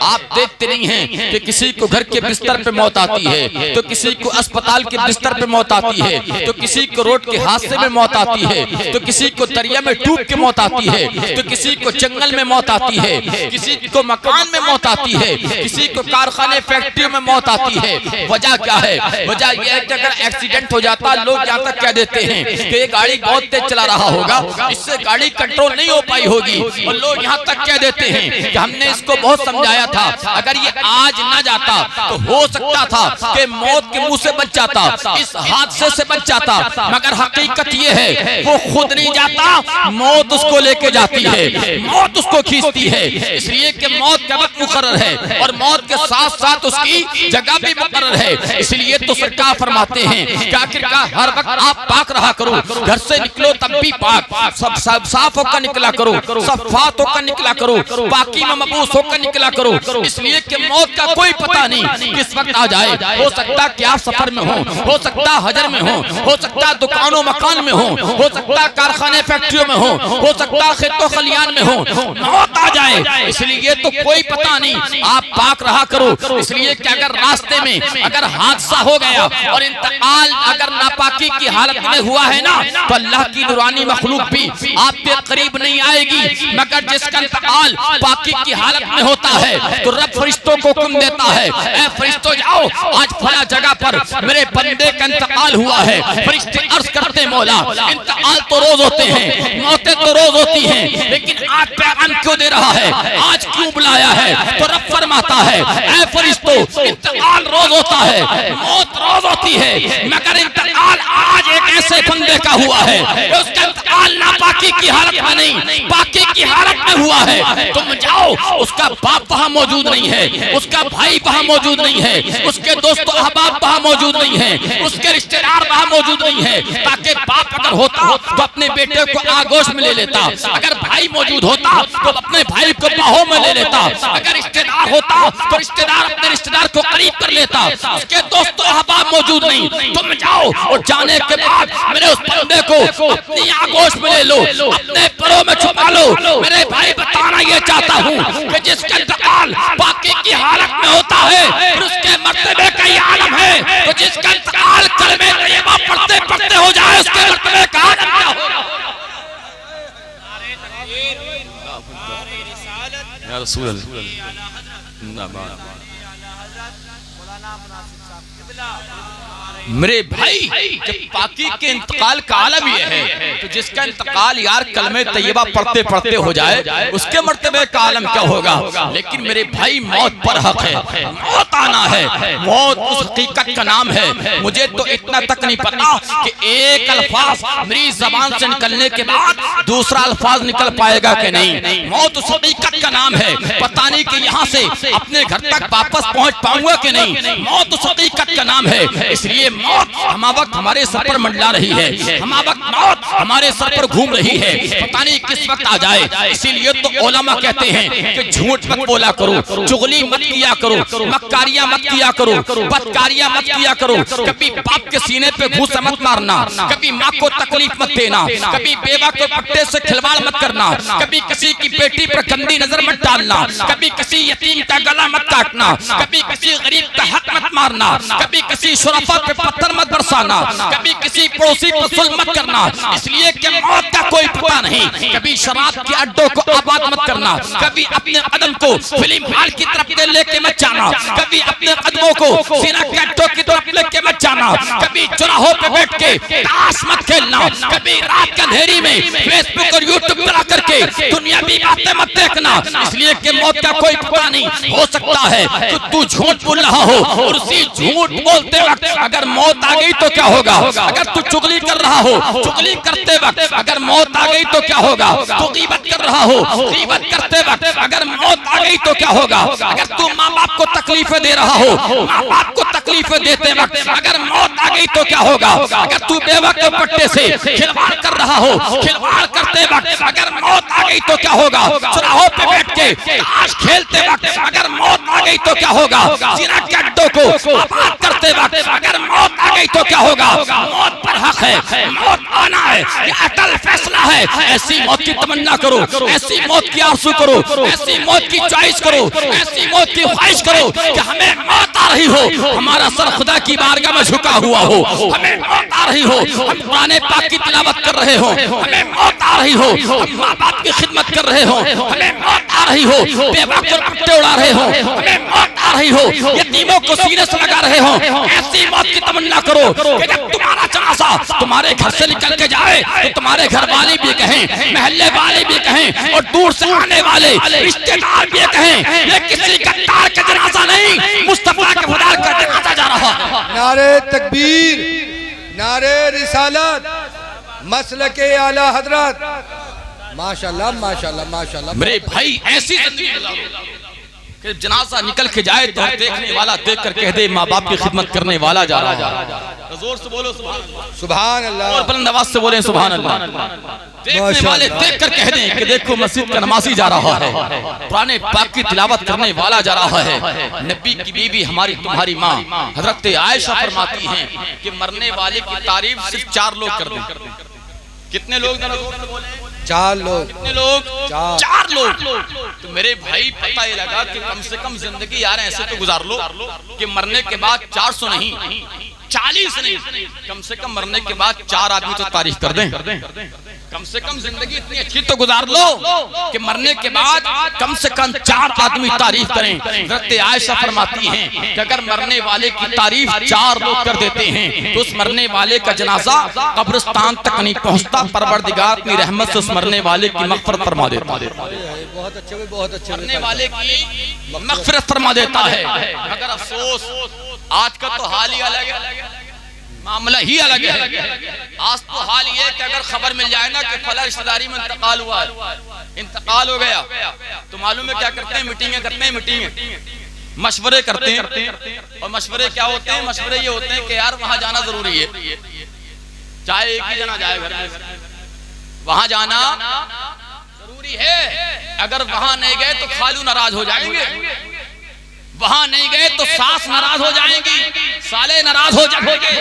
आप देखते नहीं हैं कि किसी को घर के बिस्तर पे मौत आती है, तो किसी को अस्पताल के बिस्तर पे मौत आती है, तो किसी को रोड के हादसे में मौत आती है, तो किसी को दरिया में डूब के मौत आती है, तो किसी को जंगल में मौत आती है, किसी को मकान में मौत आती है, किसी को कारखाने फैक्ट्रियों में मौत आती है। वजह क्या है? वजह यह है कि अगर एक्सीडेंट हो जाता, लोग यहाँ तक कह देते हैं कि ये गाड़ी बहुत तेज चला रहा होगा, इससे गाड़ी कंट्रोल नहीं हो पाई होगी, और लोग यहाँ तक कह देते हैं कि हमने इसको बहुत समझाया था, अगर ये आज न जाता तो हो सकता था कि मौत के मुंह से बच जाता, इस हादसे से बच जाता। मगर हकीकत ये है वो खुद नहीं जाता, मौत उसको लेके जाती है, मौत उसको खींचती है। इसलिए कि मौत का वक्त मुकर्रर है और मौत के साथ साथ उसकी जगह भी मुकर्रर है। इसलिए तो सरकार फरमाते हैं कि आखिरकार हर वक्त आप पाक रहा करो, घर से निकलो तब भी पाक, सब साफ होकर निकला करो, सफात होकर निकला करो, पाकी में मबूस होकर निकला करो। इसलिए कि मौत का कोई पता नहीं किस वक्त आ जाए। हो सकता कि आप सफर में हो सकता हजर में हो सकता दुकानों मकान में हो सकता कारखाने फैक्ट्रियों में हो सकता खेतों खलियान में हो, मौत आ जाए। इसलिए तो कोई पता नहीं, आप पाक रहा करो। इसलिए कि अगर रास्ते में अगर हादसा हो गया और इंतकाल अगर नापाकी की हालत में हुआ है ना, तो अल्लाह की नूरानी मखलूक भी आपके करीब नहीं आएगी। मगर जिसका इंतकाल पाकी की हालत में होता है तो रब फरिश्तों को हुक्म देता है, ऐ फरिश्तों जाओ, आज फला जगह पर मेरे बंदे का इंतकाल हुआ है। फरिश्ते अर्ज करते मौला, इंतकाल तो रोज होते हैं, मौतें तो रोज होती हैं, लेकिन आज पैगाम क्यों दे रहा है, आज क्यों बुलाया है? तो रब फरमाता है, ऐ फरिश्तों, इंतकाल रोज होता है, मौत रोज होती है, मगर इंतकाल आज एक ऐसे बंदे का हुआ है, उसका इंतकाल नापाकी की हालत में नहीं, पाकी की हालत में हुआ है। तुम जाओ, उसका बाप वहां मौजूद नहीं है, उसका भाई वहां मौजूद नहीं है, उसके दोस्त अहबाब वहां मौजूद नहीं है, उसके रिश्तेदार वहां मौजूद नहीं है। ताकि बाप अगर होता तो अपने बेटे को आगोश में ले लेता, अगर भाई मौजूद होता तो अपने भाई को बाहों में ले लेता, अगर रिश्तेदार होता तो रिश्तेदार अपने रिश्तेदार को करीब कर लेता, उसके दोस्त अहबाब मौजूद नहीं। तुम जाओ और जाने के बाद मेरे उस बंदे को अपनी आगोश में ले लो, अपने परों में छुपा लो। मेरे भाई बताना ये चाहता हूँ कि जिसका इंतकाल पाकी की हालत में होता है फिर उसके मर्तबे का ये आलम है, तो जिसका इंतकाल कलमे तैयबा पढ़ते पढ़ते हो जाए उसके मर्तबे का आलम क्या होगा? या रसूल अल्लाह, मेरे भाई, जब पाकी के इंतकाल का आलम ये है तो जिसका इंतकाल यार कलमे तैयबा पढ़ते पढ़ते हो जाए उसके मर्तबे का आलम क्या होगा? लेकिन मेरे भाई, मौत पर हक है, मौत आना है, मौत उस हकीकत का नाम है। मुझे तो इतना तक नहीं पता कि एक अल्फाज मेरी जबान से निकलने के बाद दूसरा अल्फाज निकल पाएगा कि नहीं। मौत उस हकीकत का नाम है, पता नहीं कि यहाँ से अपने घर तक वापस पहुंच पाऊंगा कि नहीं। मौत उस हकीकत का नाम है। इसलिए मौत हम वक्त हमारे सर पर मंडला रही है, हम वक्त मौत हमारे सर पर घूम रही है, पता नहीं किस वक्त आ जाए। इसीलिए तो उलमा कहते हैं कि झूठ मत बोला करो, चुगली मत किया करो, मक्कारियां मत किया करो, बदकारियां मत किया करो, कभी बाप के सीने पे घूसा मत मारना, कभी माँ को तकलीफ मत देना, कभी बेवा के पट्टे से खिलवाड़ मत करना, कभी किसी की बेटी पर गंदी नजर मत डालना, कभी किसी यतीम का गला मत काटना, कभी किसी गरीब का हक मत मारना, कभी किसी शुरफा पे पत्थर मत बरसाना, कभी किसी पड़ोसी पर जुल्म मत करना। इसलिए कि मौत का कोई पता नहीं। कभी शराब के अड्डों को आबाद मत करना, कभी अपने कदम को फिल्म हॉल की तरफ लेके मत जाना, कभी अपने कदमों को सीना के अड्डों की तरफ लेके मत जाना, कभी चौराहों पे बैठ के ताश मत खेलना, कभी रात के अंधेरी में फेसबुक और यूट्यूब चला करके दुनियावी बातें मत देखना। इसलिए कि मौत का कोई पता नहीं, हो सकता है कि तू झूठ बोल रहा हो और उसी झूठ बोलते वक्त अगर मौत आ गई तो क्या होगा? अगर तू चुगली कर रहा हो, चुगली करते वक्त अगर मौत आ गई तो क्या होगा? तू गीबत कर रहा हो, गीबत करते वक्त अगर मौत आ गई तो क्या होगा? अगर तू माँ बाप को तकलीफें दे रहा हो, माँ बाप को तकलीफें देते वक्त अगर मौत आ गई तो क्या होगा? अगर तू बेवक्त पट्टे से खिलवाड़ कर रहा हो, खिलवाड़ करते वक्त अगर मौत आ गई तो क्या होगा? चौराहों पे बैठ के ताश खेलते वक्त अगर मौत आ गई तो क्या होगा? जिना के अड्डों को आबाद करते वक्त अगर मौत आ गई तो क्या होगा? मौत पर हक है, मौत आना है, ये अटल फैसला है। ऐसी मौत की तमन्ना करो, ऐसी मौत की आरज़ू करो, ऐसी मौत की चॉइस करो, ऐसी मौत की ख्वाहिश करो कि हमें मौत आ रही हो, हमारा सर खुदा की बारगाह में झुका हुआ हो, हमें मौत आ रही हो, हम कुरान पाक की तिलावत कर रहे हो, हमें मौत आ रही हो, हम माँ बाप की खिदमत कर रहे हो, हमें मौत आ रही हो, बेवक्त पर पट्टे उड़ा रहे हो, हमें मौत आ रही हो, यतीमों को सीने से लगा रहे हो। ऐसी मौत की तमन्ना करो कि जब तुम्हारा जनाजा तुम्हारे घर से निकल के जाए तो तुम्हारे घर वाले भी कहें, महल्ले वाले भी कहें और दूर से आने वाले रिश्तेदार भी कहें ये किसी गद्दार का जनाजा नहीं, मुस्तफा के खुदा का जनाजा जा रहा है। नारे तकबीर, नारे रिसालत, मसलके आला हजरत। माशाल्लाह माशाल्लाह माशाल्लाह। मेरे भाई ऐसी जिंदगी गुजारो कि जनाजा निकल के जाए तो देखने वाला देख कर कह दे माँ बाप की खिदमत करने वाला जा रहा है। जोर से बोलो सुभान अल्लाह, और बुलंद आवाज से बोले सुभान अल्लाह। देखने वाले देख कर कह दें कि देखो मस्जिद का नमाजी जा रहा है, पुराने पाक की तिलावत करने वाला जा रहा है। नबी की बीवी हमारी तुम्हारी माँ हजरत आयशा फरमाती हैं कि मरने वाले की तारीफ सिर्फ 4 लोग कर दें। कितने लोग? 4 लोग। कितने लोग? 4 लोग। तो मेरे भाई पता ये लगा कि कम से कम जिंदगी यार ऐसे तो गुजार लो कि मरने के बाद 400 नहीं 40 नहीं, कम से कम मरने के बाद 4 आदमी तो तारीफ कर दें। कम से कम जिंदगी इतनी अच्छी तो गुजार लो कि मरने के बाद कम से कम 4 आदमी तारीफ करें। हज़रत आयशा फरमाती हैं कि अगर मरने वाले की तारीफ 4 लोग कर देते हैं तो उस मरने वाले का जनाजा कब्रिस्तान तक नहीं पहुंचता, परवरदिगार अपनी रहमत से उस मरने वाले की मग़फ़िरत फरमा देता है। बहुत अच्छे, बहुत अच्छे। मरने वाले की मग़फ़िरत फरमा देता है। मगर अफसोस आज का तो हाल ही अलग है, मामला ही अलग है। आज तो हाल ये है कि अगर खबर मिल जाए ना कि फला रिश्तेदारी में इंतकाल हुआ है, इंतकाल हो गया, तो मालूम है क्या करते हैं? मीटिंगें करते हैं, मीटिंगें मशवरे करते हैं। और मशवरे क्या होते हैं? मशवरे ये होते हैं कि यार वहां जाना जरूरी है, चाहे एक ही जना जाए घर में, वहां जाना जरूरी है। अगर वहां नहीं गए तो खालू नाराज हो जाएंगे, वहां नहीं गए तो सास नाराज हो जाएंगी, साले नाराज हो जाएंगे।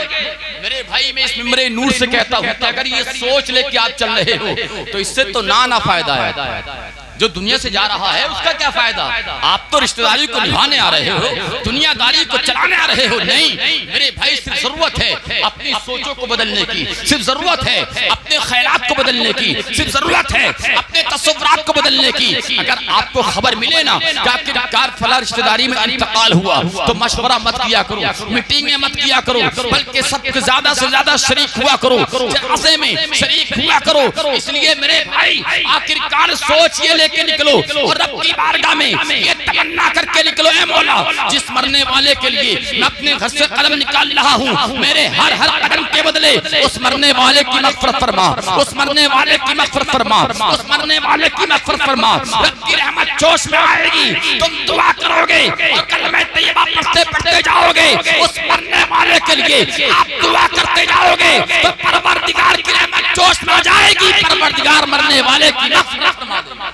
मेरे भाई मैं इस मिंबरे नूर से कहता हूं कि अगर ये सोच लेके आप चल रहे हो तो इससे तो ना फायदा है। जो दुनिया से जा रहा है उसका क्या फायदा? आप तो रिश्तेदारी को निभाने आ रहे हो, दुनियादारी को चलाने आ रहे हो। नहीं मेरे भाई, सिर्फ जरूरत है अपनी सोचों को बदलने की, सिर्फ जरूरत है अपने ख्यालात को बदलने की, सिर्फ जरूरत है अपने तसव्वुरात को बदलने की। अगर आपको खबर मिले ना कि आखिरकार फला रिश्तेदारी में इंतकाल हुआ तो मशवरा मत किया करो, मीटिंगें मत किया करो, बल्कि सबसे ज्यादा शरीक हुआ करो, जनाजे में शरीक हुआ करो। इसलिए मेरे भाई आखिरकार सोच ये लेके निकलो और रब की बारगाह में ये तमन्ना करके निकलो, ऐ मौला जिस मरने वाले के लिए मैं अपने घर से कलम निकाल रहा हूँ, मेरे हर कदम के बदले उस मरने वाले की मग़फ़िरत फरमा, उस मरने वाले की मग़फ़िरत फरमा, उस मरने वाले की मग़फ़िरत फरमा। रब की रहमत जोश में आएगी, तुम दुआ करोगे और कलमे तैयबा पढ़ते जाओगे, उस मरने वाले के लिए आप दुआ करते जाओगे तो परवरदिगार की रहमत जोश में आ जाएगी, परवरदिगार मरने वाले की मग़फ़िरत फरमा देगा।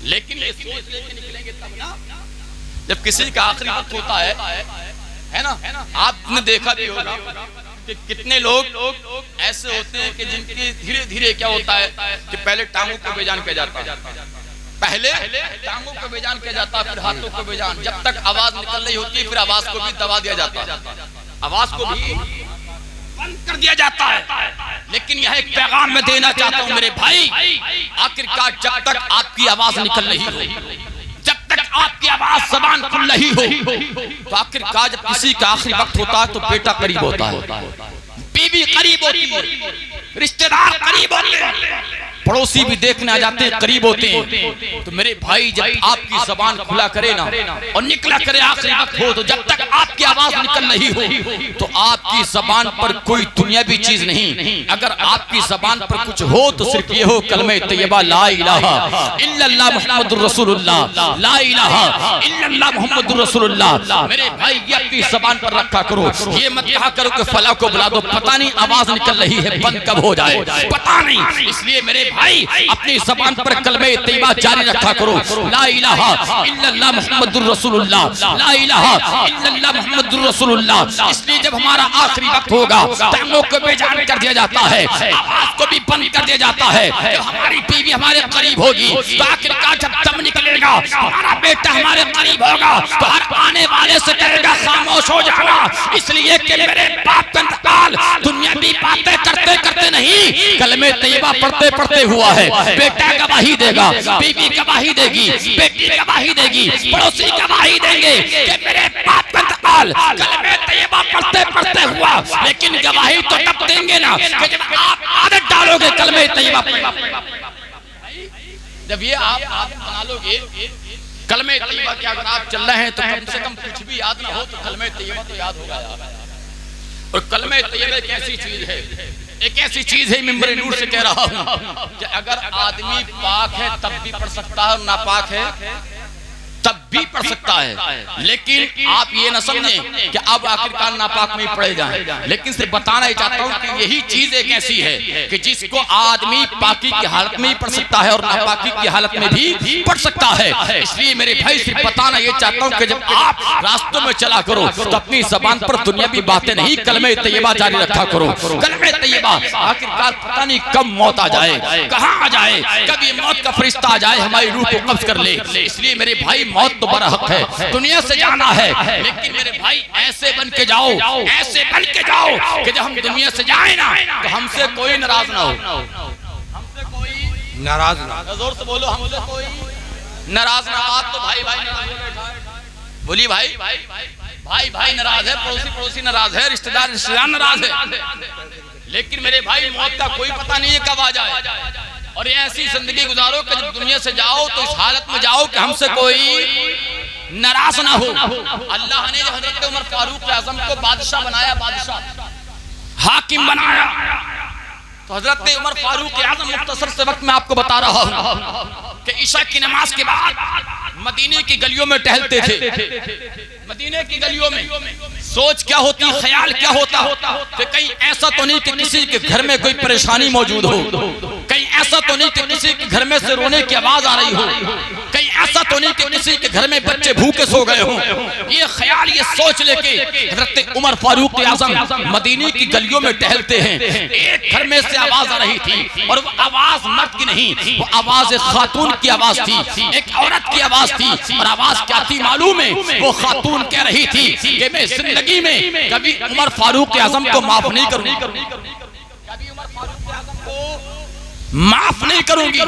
लेकिन ये सोच लेके निकलेंगे तब ना, जब किसी का आखिरी वक्त होता है ना। आपने देखा भी होगा कि कितने लोग ऐसे होते हैं कि जिनकी धीरे धीरे क्या होता है कि पहले टांगों को बेजान किया जाता है, पहले टांगों को बेजान किया जाता है, फिर हाथों को बेजान, जब तक आवाज निकल रही होती है फिर आवाज को भी दबा दिया जाता है, आवाज को भी बंद कर दिया जाता है। लेकिन यह एक पैगाम मैं देना चाहता हूं मेरे भाई, आखिरकार जब तक आपकी आवाज निकल रही हो, जब तक आपकी आवाज ज़बान खुल रही हो, तो आखिरकार जब किसी का आखिरी वक्त होता है तो बेटा करीब होता है, बीवी करीब होती है, रिश्तेदार करीब होते हैं, पड़ोसी भी देखने आ जाते हैं, करीब होते हैं। तो मेरे भाई जब आपकी जबान खुला करे ना और निकला करे आखिरी वक्त हो, तो जब तक आपकी आवाज निकल रही हो तो आपकी जबान पर कोई दुनियावी चीज नहीं। अगर आपकी जबान पर कुछ हो तो सिर्फ ये हो कलमे तैयबा ला इलाहा इल्लल्लाह मुहम्मदुर रसूलुल्लाह, ला इलाहा इल्लल्लाह मुहम्मदुर रसूलुल्लाह। मेरे भाई ये अपनी जबान पर रखा करो। ये मत कहा करो कि फला को बुला दो, पता नहीं आवाज निकल रही है बंद कब हो जाए, पता नहीं। इसलिए मेरे भाई अपनी जबान पर कलमे तैयबा जारी रखा करो, ला इलाहा इल्लल्लाह मुहम्मदुर रसूलुल्लाह, ला इलाहा इल्लल्लाह मुहम्मदुर रसूलुल्लाह। इसलिए जब हमारा आखिरी वक्त होगा, टांगों को बेजान कर दिया जाता है, आवाज को भी बंद कर दिया जाता है। जब हमारी बीवी हमारे करीब होगी तो आखिरकार जब दम निकलेगा, हमारा बेटा हमारे करीब होगा तो हर आने वाले से कहेगा खामोश हो जाना। इसलिए कि मेरे बाप का इंतकाल दुनियावी बातें करते करते नहीं, कलमे तैयबा पढ़ते पढ़ते हुआ है। बेटा गवाही देगा, बीवी गवाही देगी, बेटी गवाही देगी, पड़ोसी गवाही देंगे कि मेरे बाप का इंतकाल कलमे तैयबा पढ़ते पढ़ते हुआ। लेकिन गवाही तो तब देंगे ना कि जब आप आदत डालोगे कलमे तैयबा। जब ये आप बना लोगे कलमे तैयबा के, अगर आप चल रहे हैं तो कम से कम कुछ भी याद ना हो तो कलमे तैयबा तो याद होगा यार। और कलमे तैयबा एक ऐसी चीज है, एक ऐसी चीज है, मिंबर नूर से कह रहा हूं कि अगर आदमी पाक है तब भी पढ़ सकता है और नापाक है तब भी पढ़ सकता है। लेकिन आप ये न समझें कि अब आखिरकार नापाक में ही पढ़े जाएं। लेकिन सिर्फ बताना ही चाहता हूं कि यही चीज एक ऐसी है कि जिसको आदमी पाकी की हालत में ही पढ़ सकता है और नापाकी की हालत में भी पढ़ सकता है। इसलिए मेरे भाई सिर्फ बताना ये चाहता हूं कि जब आप रास्तों में चला करो तो अपनी जबान पर दुनियावी बातें नहीं, कलमे तैयबा जारी रखा करो। कलमे तैयबा आखिरकार पता नहीं कब मौत आ जाए, कहां आ जाए, कभी मौत का फरिश्ता आ जाए हमारी रूह को कब्ज कर ले। इसलिए मेरे भाई मौत तो बड़ा हक है, दुनिया से जाना है, लेकिन मेरे भाई ऐसे बन के जाओ, ऐसे बन के जाओ कि जब हम दुनिया से जाए ना तो हमसे कोई नाराज ना हो, हमसे कोई नाराज ना, जोर से बोलो, हमसे कोई नाराज ना। आप तो भाई भाई बोली भाई भाई भाई नाराज है, पड़ोसी पड़ोसी नाराज है, रिश्तेदार रिश्तेदार नाराज है। लेकिन मेरे भाई मौत का कोई पता नहीं है कब आ जाए। और ये ऐसी जिंदगी गुजारो कि जब दुनिया से जाओ तो इस हालत में जाओ कि हमसे कोई नाराज ना हो। अल्लाह ने हजरत उमर फारूक आजम को बादशाह बनाया, बादशाह हाकिम बनाया, तो हजरत उमर फारूक आजम मुख्तसर से वक्त में आपको बता रहा हूं कि ईशा की नमाज के बाद मदीने की गलियों में टहलते थे। मदीने की गलियों में सोच क्या होती, ख्याल क्या होता कि कहीं ऐसा तो नहीं कि किसी के घर में कोई परेशानी मौजूद हो, कहीं ऐसा तो नहीं कि किसी के घर में से रोने की आवाज आ रही हो, कहीं ऐसा तो नहीं कि किसी के घर में बच्चे भूखे सो गए हो। ये ख्याल, ये सोच लेके हजरत उमर फारूक आजम मदीने की गलियों में टहलते हैं। एक घर में से आवाज आ रही थी और वो आवाज मर्द की नहीं, वो आवाज एक खातून की आवाज थी, एक औरत की आवाज थी। और आवाज क्या थी मालूम है? वो खातून कह रही थी कि मैं जिंदगी में कभी उमर फारूक आजम को माफ नहीं करूंगी, कभी उमर फारूक आजम को माफ नहीं करूंगी।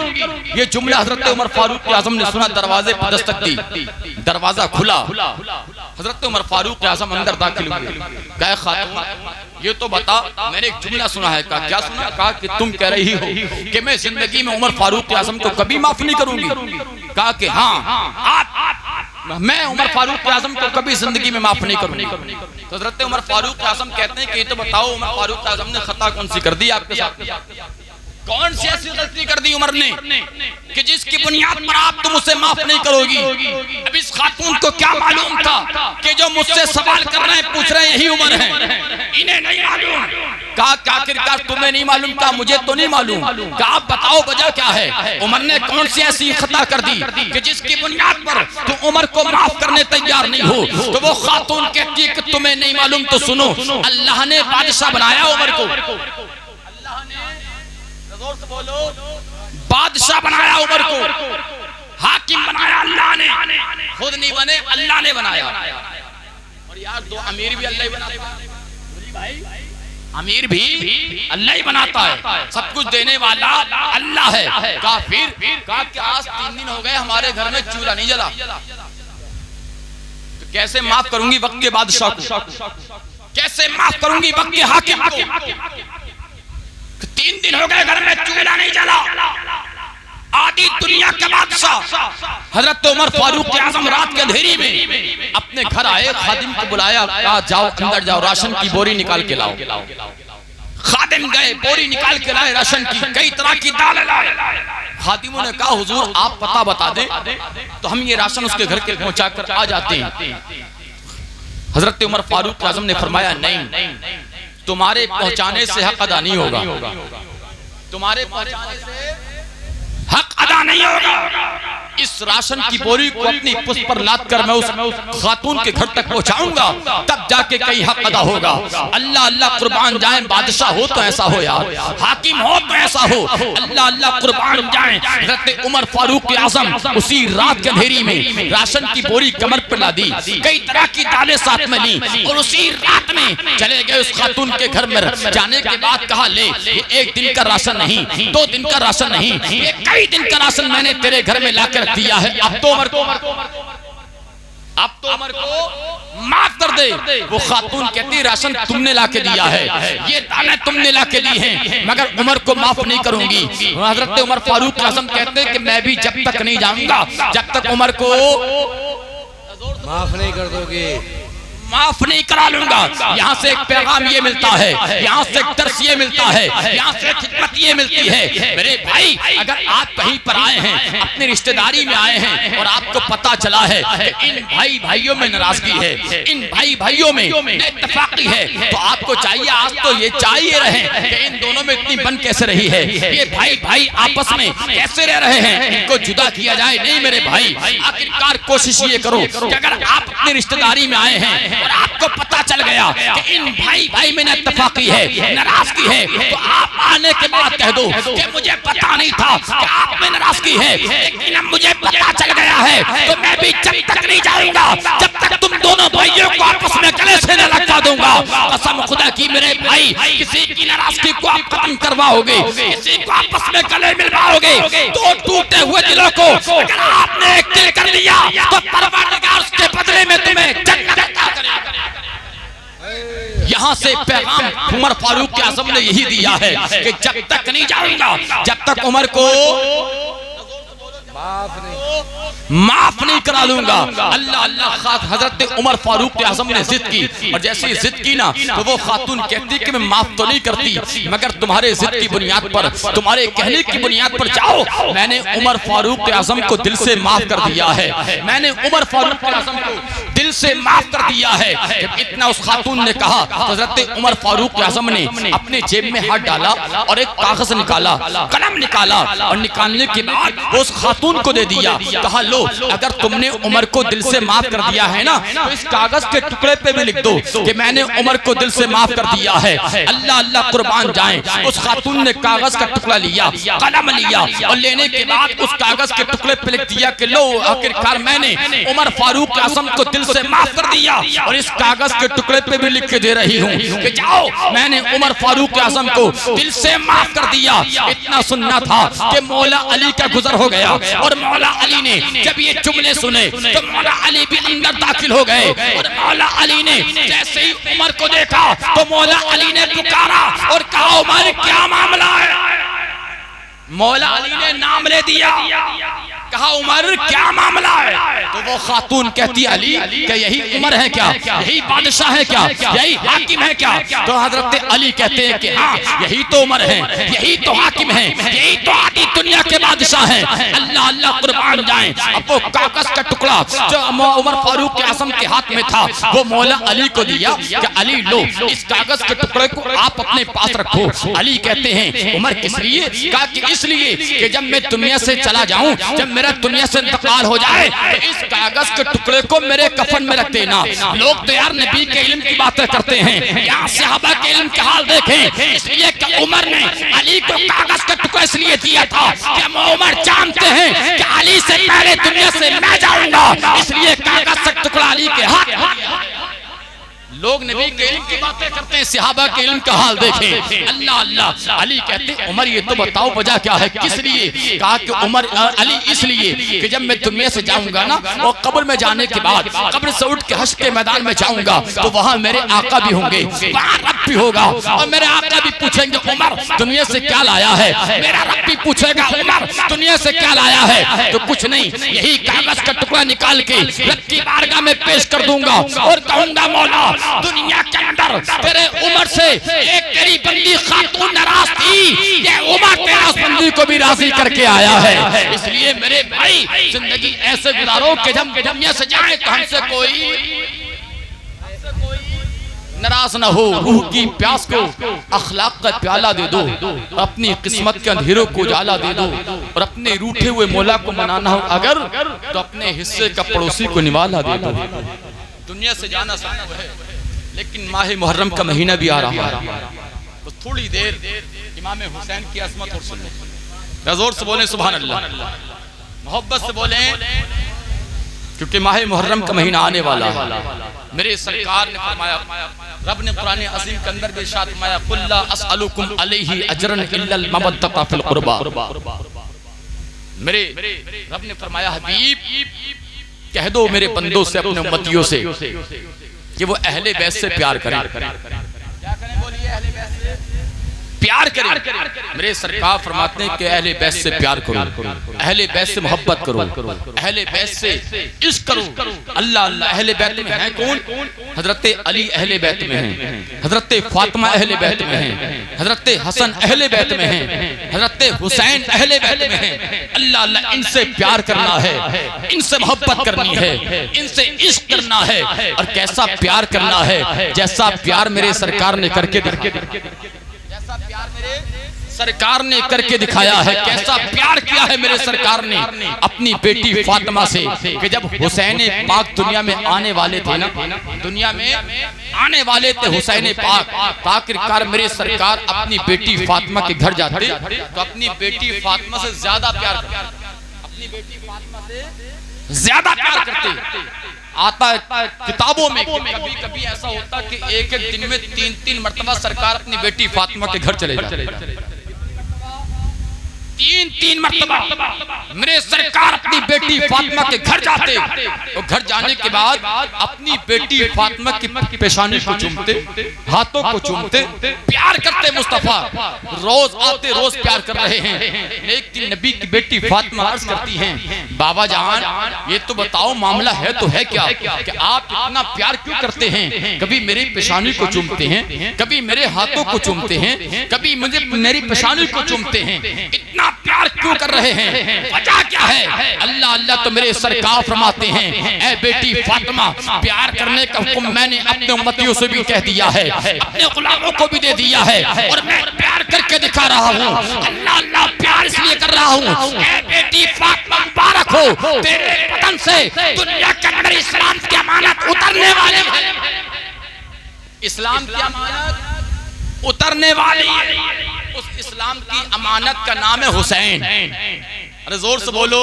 ये जुमला हजरत उमर फारूक आजम ने सुना, दरवाजे पर दस्तक दी, दरवाजा खुला, हजरत उमर फारूक आजम अंदर दाखिल हुए। कहा खातून ये तो बता, मैंने एक जुमला सुना है। कहा क्या सुना? कहा कि तुम कह रही हो कि मैं जिंदगी में उमर फारूक आजम को कभी माफ नहीं करूंगी। कहा कि हाँ, मैं उमर फारूक आजम को कभी जिंदगी में माफ नहीं करूंगी। तो हजरत उमर फारूक आजम कहते हैं कि ये तो बताओ उमर फारूक आजम ने खता कौन सी कर दी आपके साथ? कौन सी ऐसी गलती कर दी उमर ने कि जिसकी बुनियाद पर आप तुम उसे माफ नहीं करोगी? अब इस खातून को क्या मालूम था कि जो मुझसे सवाल कर रहे हैं, पूछ रहे हैं, यही उमर है, इन्हें नहीं मालूम। कहा कि आखिरकार तुम्हें नहीं मालूम? कहा मुझे तो नहीं मालूम। कहा आप बताओ वजह क्या है? उमर ने कौन सी ऐसी खता कर दी कि जिसकी बुनियाद पर तुम उमर को माफ करने तैयार नहीं हो? तो वो खातून कहती है कि तुम्हें नहीं मालूम तो सुनो, अल्लाह ने बादशाह बनाया उमर को, बोलो बादशाह बनाया उमर को, हाकिम बनाया अल्लाह ने, खुद नहीं बने, अल्लाह ने बनाया। और यार दो अमीर भी अल्लाह ही बनाता है, अमीर भी अल्लाह ही बनाता है, सब कुछ देने वाला अल्लाह है। काफिर कहा कि आज 3 दिन हो गए हमारे घर में चूल्हा नहीं जला, तो कैसे माफ करूंगी वक्त के बादशाह को, कैसे माफ करूंगी वक्त के हाकिम को? 3 दिन हो गए घर में चूल्हा नहीं जला। आधी दुनिया के बादशाह हजरत उमर फारूक आजम रात के अंधेरी में अपने घर आए, खादिम को बुलाया, कहा जाओ अंदर जाओ, राशन की बोरी निकाल के लाओ। खादिम गए, बोरी निकाल के लाए राशन की, कई तरह की दाल लाए। खादिमों ने कहा हुजूर आप पता बता दें तो हम ये राशन उसके घर के पहुंचा कर आ जाते हैं। हजरत उमर फारूक आजम ने फरमाया नहीं, तुम्हारे पहुंचाने से हक अदा नहीं होगा, तुम्हारे पहुंचाने से हक अदा नहीं होगा। इस राशन की बोरी को अपनी पुष्प पर लाद कर मैं उस खातून के घर तक पहुंचाऊंगा, तब जाके कहीं हक अदा होगा। अल्लाह अल्लाह कुर्बान जाए, बादशाह हो तो ऐसा हो यार, हाकिम हो तो ऐसा हो, अल्लाह अल्लाह कुर्बान जाए। हज़रत उमर फारूक आज़म उसी रात के अंधेरी में राशन की बोरी कमर पर लादी, कई तरह की दालें साथ में ली और उसी रात में चले गए उस खातून के घर में। जाने के बाद कहा ले, ये 1 दिन का राशन नहीं, 2 दिन का राशन नहीं, ये कई दिन का राशन मैंने तेरे घर में लाकर दिया है। अब तो उमर को माफ कर दे। वो खातून कहती राशन तुमने लाके दिया है, ये दाने तुमने लाके दी हैं, मगर उमर को माफ नहीं करूंगी। हजरत उमर फारूक आज़म कहते हैं कि मैं भी जब तक नहीं जाऊंगा जब तक उमर को माफ नहीं कर दोगे, माफ नहीं करा लूंगा। यहाँ से एक पैगाम ये मिलता है, यहाँ से एक दर्स ये मिलता है, यहाँ से एक हिकमत ये मिलती है। मेरे भाई अगर आप कहीं पर आए हैं, अपनी रिश्तेदारी में आए हैं और आपको पता चला है कि इन भाई भाइयों में नाराजगी है, इन भाई भाइयों में इत्तेफाकी है, तो आपको चाहिए आज तो ये चाहिए रहे कि इन दोनों में इतनी बन कैसे रही है, ये भाई भाई आपस में कैसे रह रहे हैं, इनको जुदा किया जाए। नहीं मेरे भाई, आखिरकार कोशिश ये करो कि अगर आप अपनी रिश्तेदारी में आए हैं और आपको पता चल गया कि इन भाई भाई में इत्तेफाकी है, नाराजगी है, तो आप आने के बाद कह दो कि मुझे पता नहीं था कि आप में नाराजगी है, लेकिन अब मुझे पता चल गया है, तो मैं भी जब तक नहीं जाऊंगा जब तक तुम दोनों भाइयों को आपस में गले से न लगवा दूंगा। कसम खुदा की मेरे भाई, किसी की नाराजगी को आप खत्म करवाओगे, किसी को आपस में गले मिलवाओगे, तो टूटे हुए दिलों को अगर आपने एक दिल कर दिया तो परवरदिगार उसके बदले में तुम्हें जन्नत अता करेगा। यहाँ से पैगाम उमर फारूक आज़म ने यही दिया है कि जब तक नहीं जाऊंगा जब तक उमर को माफ नहीं करा लूंगा। अल्लाह अल्लाह। हजरत उमर फारूक आज़म ने जिद की और जैसे ही जिद की ना तो वो खातून कहती कि मैं माफ तो नहीं करती, मगर तुम्हारे जिद की बुनियाद पर, तुम्हारे कहने की बुनियाद पर जाओ, मैंने उमर फारूक आज़म को दिल से माफ कर दिया है, मैंने उमर फारूक आज़म को दिल से माफ कर दिया है। जब इतना उस खातून ने कहा, हजरत उमर फारूक आज़म ने अपने जेब में हाथ डाला और एक कागज निकाला, कलम निकाला और निकालने के बाद उस खातून को दे दिया। कहा लो, अगर तुमने उमर को दिल से माफ कर दिया है ना तो इस कागज के टुकड़े पे भी लिख दो कि मैंने उमर को दिल से माफ कर दिया है। अल्लाह अल्लाह कुर्बान जाए। उस खातून ने कागज का टुकड़ा लिया, कलम लिया और लेने के बाद उस कागज के टुकड़े पे लिख दिया कि लो, आखिरकार मैंने उमर फारूक आज़म को दिल से माफ कर दिया और इस कागज के टुकड़े पे भी लिख के दे रही हूँ कि जाओ, मैंने उमर फारूक आज़म को दिल से माफ कर दिया। इतना सुनना था कि मौला अली का गुजर हो गया और मौला अली ने जब ये जुमले सुने तो मौला अली भी अंदर दाखिल हो गए और मौला अली ने जैसे ही उमर को देखा तो मौला अली ने पुकारा और कहा उमर क्या मामला है। मौला अली ने नाम ले दिया, कहा उमर क्या मामला है। तो वो खातून कहती अली क्या यही उमर है क्या, यही बादशाह है क्या, यही हाकिम है क्या। तो हजरत अली कहते हैं कि हाँ यही तो उमर है, यही तो हाकिम है, यही तो आधी दुनिया के बादशाह हैं। अल्लाह अल्लाह कुर्बान जाए। अब वो कागज का टुकड़ा जो उमर फारूक आज़म के हाथ में था वो मौला अली को दिया कि अली लो, इस कागज के टुकड़े को आप अपने पास रखो। अली कहते हैं उमर किस लिए। कहा कि इसलिए कि जब मैं दुनिया से चला जाऊं, जब मेरा दुनिया से इंतकाल हो जाए तो इस कागज के टुकड़े को मेरे कफन में रख देना। लोग तो यार नबी के इल्म की बातें करते हैं, यहाँ सहाबा के इल्म का हाल देखें। इसलिए कि उमर ने अली को कागज का टुकड़ा इसलिए दिया था कि उमर जानते हैं कि अली से पहले दुनिया से मैं जाऊंगा, इसलिए कागज का टुकड़ा अली के हाथ। लोग नबी के इल्म की बातें करते हैं, सहाबा के इल्म का हाल देखें। अल्लाह अल्लाह। अली कहते उमर ये तो बताओ वजह क्या है, किस लिए? कहा कि उमर अली इसलिए कि जब मैं दुनिया से जाऊंगा ना और कब्र में जाने के बाद कब्र से उठ के हश्र के मैदान में जाऊंगा तो वहां मेरे आका भी होंगे, वहां रब भी होगा और मेरे आका भी पूछेंगे उमर दुनिया से क्या लाया है, मेरा रब भी पूछेगा उमर दुनिया से क्या लाया है। तो कुछ नहीं, यही कागज का टुकड़ा निकाल के रब की बारगाह में पेश कर दूंगा और कहूंगा मौला दुनिया के अंदर तेरे उमर से एक तेरी बंदी खातून नाराज थी, ये उमर तेरा बंदी को भी राजी करके आया है। इसलिए मेरे भाई जिंदगी ऐसे गुजारो कि जब दुनिया से जाए तो हमसे कोई नाराज ना हो। रूह की प्यास को अखलाक का प्याला दे दो, अपनी किस्मत के अंधेरों को उजाला दे दो और अपने रूठे हुए मौला को मनाना हो अगर तो अपने हिस्से का पड़ोसी को निवाला दे दो। दुनिया से जाना संभव है लेकिन माह मुहर्रम का महीना भी आ रहा है, तो थोड़ी देर इमाम हुसैन की अज़मत और सुनो। जोर से बोले सुभान अल्लाह, मोहब्बत से बोले क्योंकि माह मुहर्रम का महीना आने वाला है। मेरे सरकार ने फरमाया, रब ने कुरान अज़ीम के अंदर भी इरशाद फरमाया कुल ला असअलुकुम अलैहि अजरन इल्ला अल मवद्दता फिल कुर्बा। मेरे रब ने फरमाया हबीब कह दो मेरे बंदों से, अपने उम्मतियों से कि वो अहले बैत से प्यार करें। क्या करें बोलिए? अहले बैत से प्यार करें। मेरे सरकार फरमाते हैं कि अहले बैत से प्यार करो, अहले बैत से मोहब्बत करो, अहले बैत से इश्क करो। अल्लाह अल्लाह। अहले बैत में हैं कौन? हजरत अली अहले बैत में हैं, हजरत फातिमा अहले बैत में हैं, हजरत हसन अहले बैत में हैं, हजरत हुसैन अहले बैत में हैं। अल्लाह अल्लाह। इनसे प्यार करना है, इनसे मोहब्बत करनी है, इनसे इश्क करना है। और कैसा प्यार करना है? जैसा प्यार मेरे सरकार ने करके प्यार मेरे सरकार ने करके दिखाया है। कैसा प्यार किया है मेरे सरकार ने अपनी बेटी फातिमा से कि जब हुसैन पाक दुनिया में आने वाले थे ना, दुनिया में आने वाले थे हुसैन पाक, आखिरकार मेरे सरकार अपनी बेटी फातिमा के घर जाते तो अपनी बेटी फातिमा से ज्यादा प्यार करते, अपनी बेटी फातिमा से ज्यादा प्यार करते। आता है किताबों में कभी कभी ऐसा होता कि एक एक दिन में 3-3 मर्तबा सरकार अपनी बेटी फातिमा के घर चले जाते। 3-3 मर्तबा मेरे सरकार अपनी बेटी फातिमा के घर जाते और घर जाने के बाद अपनी बेटी फातिमा की पेशानी को चूमते, हाथों को चूमते, प्यार करते। मुस्तफा रोज आते, रोज प्यार कर रहे हैं। एक दिन नबी की बेटी फातिमा अर्ज करती हैं, बाबा जान ये तो बताओ मामला है तो है क्या कि आप इतना प्यार क्यों करते हैं? कभी मेरी पेशानी को चूमते हैं, कभी मेरे हाथों को चूमते हैं, कभी मुझे मेरी पेशानी को चूमते हैं, इतना प्यार क्यों कर रहे हैं? वजह क्या है? अल्लाह अल्लाह। तो मेरे सरकार फरमाते हैं ऐ बेटी फातिमा प्यार करने का हुक्म मैंने अपने उम्मतियों से भी कह दिया है, अपने गुलामों को भी दे दिया है और मैं प्यार करके दिखा रहा हूँ। अल्लाह अल्लाह। प्यार इसलिए कर रहा हूँ ऐ बेटी फातिमा मुबारक हो, तेरे बदन से दुनिया के अंदर इस्लाम की अमानत उतरने वाली है, इस्लाम की अमानत उतरने वाली है। उस इस्लाम की अमानत का नाम है हुसैन। अरे जोर से बोलो,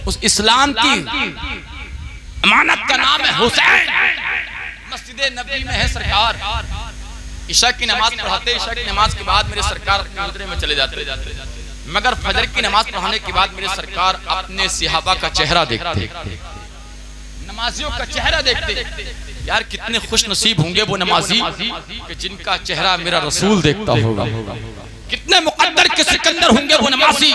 उस इस्लाम की अमानत का नाम है हुसैन। मस्जिद नबी में है सरकार, इशा की नमाज पढ़ाते, इशा की नमाज के बाद मेरे सरकार अपने हुजरे में चले जाते, मगर फजर की नमाज पढ़ाने के बाद मेरे सरकार अपने सहाबा का चेहरा देखते, नमाजियों का चेहरा देखते। यार कितने खुश नसीब होंगे वो नमाजी कि जिनका चेहरा मेरा रसूल देखता होगा। कितने मुकद्दर के सिकंदर होंगे वो नमाजी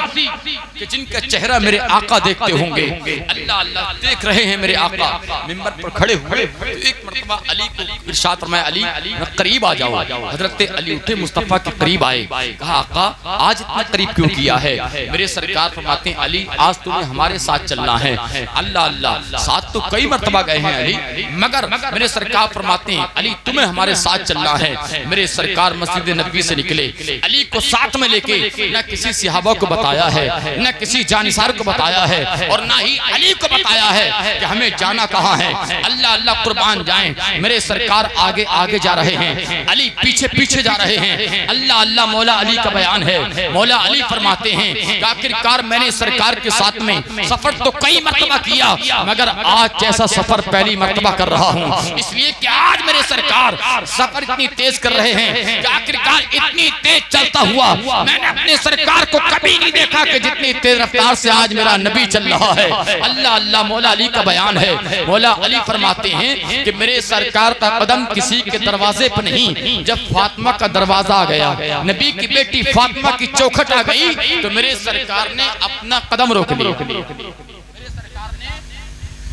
कि जिनका चेहरा मेरे आका देखते होंगे। अल्लाह अल्लाह। देख रहे हैं मेरे आका मिंबर पर खड़े हुए तो एक मर्तबा अली को इरशाद फरमाया, अली करीब आ जाओ। हजरत अली उठे, मुस्तफा के करीब आए, कहा आका आज इतना करीब क्यों किया है? मेरे सरकार फरमाते हैं अली आज तुम्हें हमारे साथ चलना है। अल्लाह अल्लाह। साथ तो कई मर्तबा गए हैं अली, मगर मेरे सरकार फरमाते हैं अली तुम्हें हमारे साथ चलना है। मेरे सरकार मस्जिद नबी से निकले, अली को साथ में लेके न किसी सहाबा को बताया है, न किसी जानिसार को बताया है, और न ही अली को बताया है कि हमें जाना कहाँ है। अल्लाह अल्लाह कुर्बान जाएं, मेरे सरकार आगे आगे जा रहे हैं, अली पीछे पीछे जा रहे हैं। अल्लाह अल्लाह मौला अली का बयान है। मौला अली फरमाते हैं कि आखिरकार मैंने सरकार के साथ में सफर तो कई मर्तबा किया, मगर आज जैसा सफर पहली मर्तबा कर रहा हूँ, इसलिए कि आज मेरे सरकार सफर इतनी तेज कर रहे हैं कि आखिरकार इतनी तेज चलता हुआ मैंने अपने सरकार को कभी नहीं देखा कि जितनी तेज रफ्तार से आज मेरा नबी चल रहा है। अल्लाह अल्लाह मौला अली का बयान है। मौला अली फरमाते हैं कि मेरे सरकार का कदम किसी के दरवाजे पर नहीं, जब फातिमा का दरवाजा आ गया, नबी की बेटी फातिमा की चौखट आ गई, तो मेरे सरकार ने अपना कदम रोक लिया,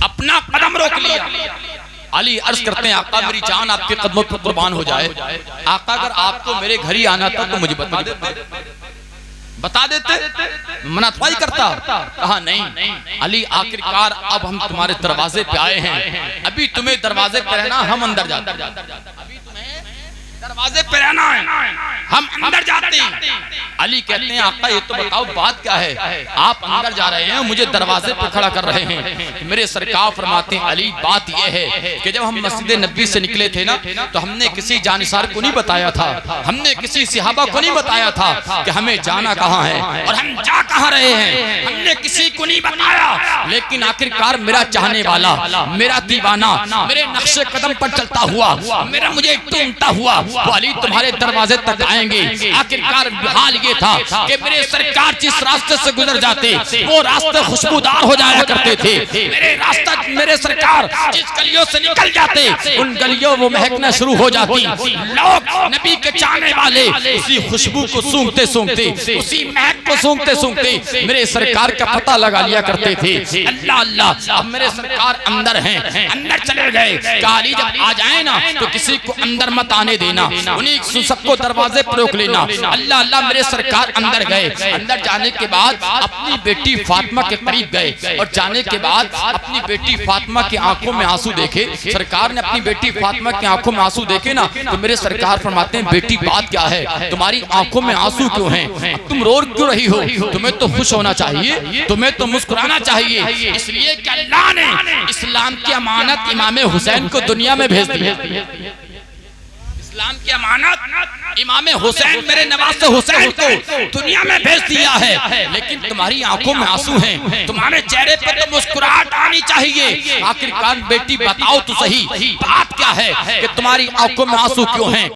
अपना कदम रोक लिया। अली अर्ज करते हैं आका मेरी जान आपके कदमों पर कुर्बान हो जाए। आका अगर आपको मेरे घर ही आना था तो मुझे बता देते, मना थोड़ी करता। कहा नहीं अली आखिरकार अब हम तुम्हारे दरवाजे पे आए हैं, अभी तुम्हें दरवाजे पे रहना, हम अंदर जाते, अभी तुम्हें दरवाजे पे रहना है, हम अंदर जाते हैं। अली कहते हैं आका ये तो बताओ बात क्या है, आप अंदर जा रहे हैं, मुझे दरवाजे पे खड़ा कर रहे हैं। मेरे सरकार फरमाते हैं अली बात यह है कि जब हम मस्जिद नबी से निकले थे ना, तो हमने किसी जानिसार को नहीं बताया था, हमने किसी सहाबा को नहीं बताया था कि हमें जाना कहाँ है और हम जा कहाँ रहे हैं, हमने किसी को नहीं बताया। लेकिन आखिरकार मेरा चाहने वाला, मेरा दीवाना, मेरे नक्शे कदम पर चलता हुआ, मेरा मुझे ढूंढता हुआ वो अली तुम्हारे दरवाजे तक आएंगे। आखिरकार हाल ये था कि मेरे सरकार जिस रास्ते से गुजर जाते वो रास्ते खुशबूदार हो जाया करते थे। मेरे सरकार जिस गलियों से निकल जाते उन गलियों वो महकना शुरू हो जाती। लोग नबी के चाहने वाले उसी खुशबू को सूंघते सूंघते, उसी महक को सूंघते सूंघते मेरे सरकार का पता लगा लिया करते थे। अल्लाह अल्लाह अब मेरे सरकार अंदर हैं, अंदर चले गए। अली जब आ जाए ना तो किसी को अंदर मत आने देना, उन्हीं सबको दरवाजे पर रोक लेना। अल्लाह अल्लाह मेरे सरकार अंदर गए। अंदर जाने के बाद अपनी बेटी फातिमा के करीब गए और जाने के बाद अपनी बेटी फातिमा की आंखों में आंसू देखे। सरकार ने अपनी बेटी फातिमा की आंखों में आंसू देखे ना, तो मेरे सरकार फरमाते हैं बेटी बात क्या है, तुम्हारी आंखों में आंसू क्यों हैं, तुम रो क्यों रही हो, तुम्हें तो खुश होना चाहिए, तुम्हें तो मुस्कुराना चाहिए। इसलिए कि अल्लाह ने इस्लाम की अमानत इमाम हुसैन को दुनिया में भेज दी। इस्लाम की अमानत इमाम हुसैन मेरे नवासे हुसैन को दुनिया में भेज दिया है। लेकिन तुम्हारी आंखों में आंसू हैं, तुम्हारे चेहरे पर तो मुस्कुराहट आनी चाहिए। आखिरकार बेटी बताओ तो सही बात क्या है कि तुम्हारी आंखों में आंसू क्यों हैं।